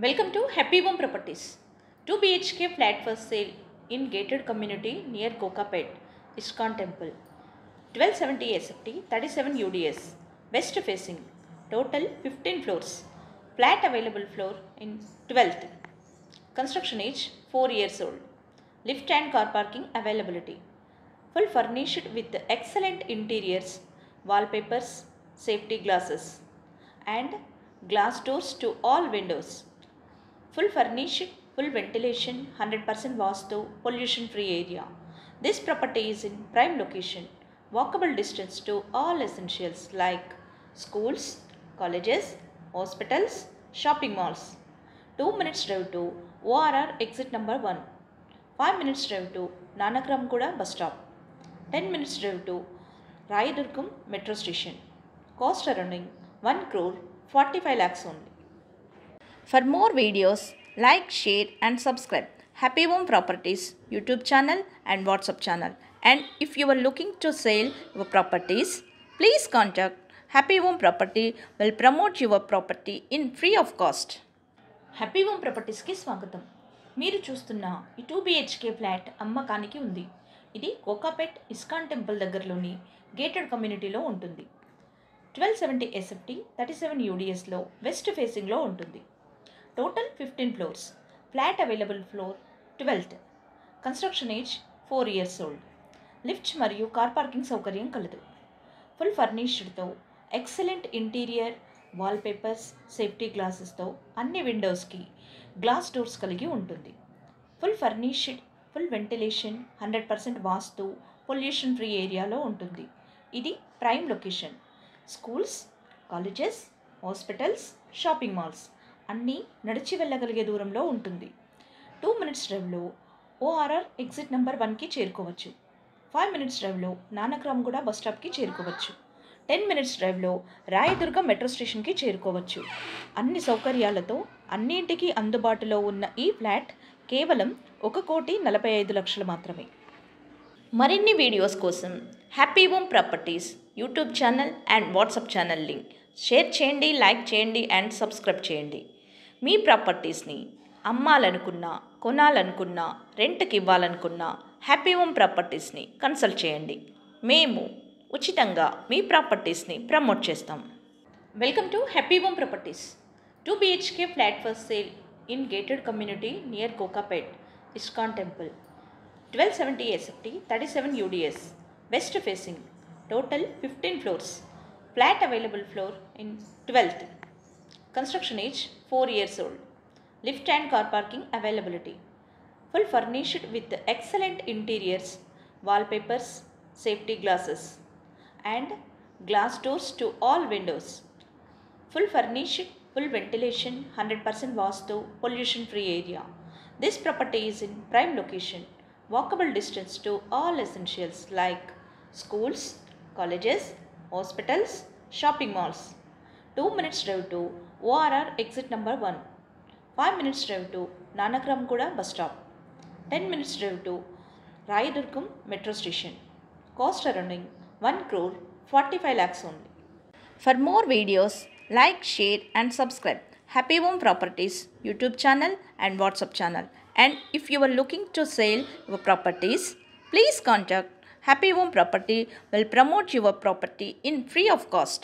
Welcome to Happy Home Properties. 2 BHK flat for sale in gated community near Kokapet, ISKCON Temple. 1270 SFT, 37 UDS, west facing, total 15 floors. Flat available floor in 12th. Construction age 4 years old. Lift and car parking availability. Full furnished with excellent interiors, wallpapers, safety glasses and glass doors to all windows. Full furnished, full ventilation, 100% vastu, pollution free area. This property is in prime location, walkable distance to all essentials like schools, colleges, hospitals, shopping malls. 2 minutes drive to ORR exit number 1. 5 minutes drive to Nanakramguda bus stop. 10 minutes drive to Rayadurgam metro station. Cost surrounding 1 crore 45 lakhs only. For more videos, like, share and subscribe Happy Home Properties YouTube channel and WhatsApp channel. And if you are looking to sell your properties, please contact Happy Home Property will promote your property in free of cost. Happy home ప్రాపర్టీస్కి స్వాగతం. మీరు చూస్తున్న ఈ 2 BHK flat అమ్మకానికి ఉంది. ఇది Kokapet ISKCON temple దగ్గరలోని gated కమ్యూనిటీలో ఉంటుంది. 1270 SFT 37 UDSలో వెస్ట్ ఫేసింగ్లో ఉంటుంది. Total 15 floors. Flat available floor 12th. Construction age 4 years old. Lift మరియు కార్ పార్కింగ్ సౌకర్యం కలదు. ఫుల్ ఫర్నిష్డ్తో ఎక్సలెంట్ ఇంటీరియర్, వాల్పేపర్స్, సేఫ్టీ గ్లాసెస్తో అన్ని విండోస్కి గ్లాస్ డోర్స్ కలిగి ఉంటుంది. Full furnished, full ventilation, 100% vastu, pollution free ఏరియాలో ఉంటుంది. ఇది prime location. Schools, colleges, hospitals, shopping malls అన్నీ నడిచి వెళ్ళగలిగే దూరంలో ఉంటుంది. 2 minutes డ్రైవ్లో ORR ఎగ్జిట్ నెంబర్ 1కి చేరుకోవచ్చు. 5 minutes డ్రైవ్లో నానక్రామ్గూడ బస్ స్టాప్కి చేరుకోవచ్చు. 10 minutes డ్రైవ్లో రాయదుర్గం మెట్రో స్టేషన్కి చేరుకోవచ్చు. అన్ని సౌకర్యాలతో అన్నింటికి అందుబాటులో ఉన్న ఈ ఫ్లాట్ కేవలం 1,45,00,000 మాత్రమే. మరిన్ని వీడియోస్ కోసం happy home properties YouTube channel and WhatsApp channel link share చేయండి, లైక్ చేయండి అండ్ సబ్స్క్రైబ్ చేయండి. మీ ప్రాపర్టీస్ని అమ్మాలనుకున్నా, కొనాలనుకున్నా, రెంట్కి ఇవ్వాలనుకున్నా హ్యాపీ హోమ్ ప్రాపర్టీస్ని కన్సల్ట్ చేయండి. మేము ఉచితంగా మీ ప్రాపర్టీస్ని ప్రమోట్ చేస్తాం. Welcome to happy home properties. 2 BHK flat for sale in gated community near Kokapet, ISKCON temple. 1270 SFT 37 UDS, west facing, total 15 floors. Flat available floor in 12th. Construction age 4 years old. Lift and car parking availability. Full furnished with excellent interiors, wallpapers, safety glasses and glass doors to all windows. Full furnished, full ventilation, 100% vastu, pollution free area. This property is in prime location, walkable distance to all essentials like schools, colleges, hospitals, shopping malls. 2 minutes drive to ORR exit number 1. 5 minutes drive to Nanakramguda bus stop. 10 minutes drive to Rayadurgam metro station. Cost surrounding 1 crore 45 lakhs only. For more videos, like, share and subscribe Happy Home Properties YouTube channel and WhatsApp channel. And if you are looking to sell your properties, please contact Happy Home Property will promote your property in free of cost.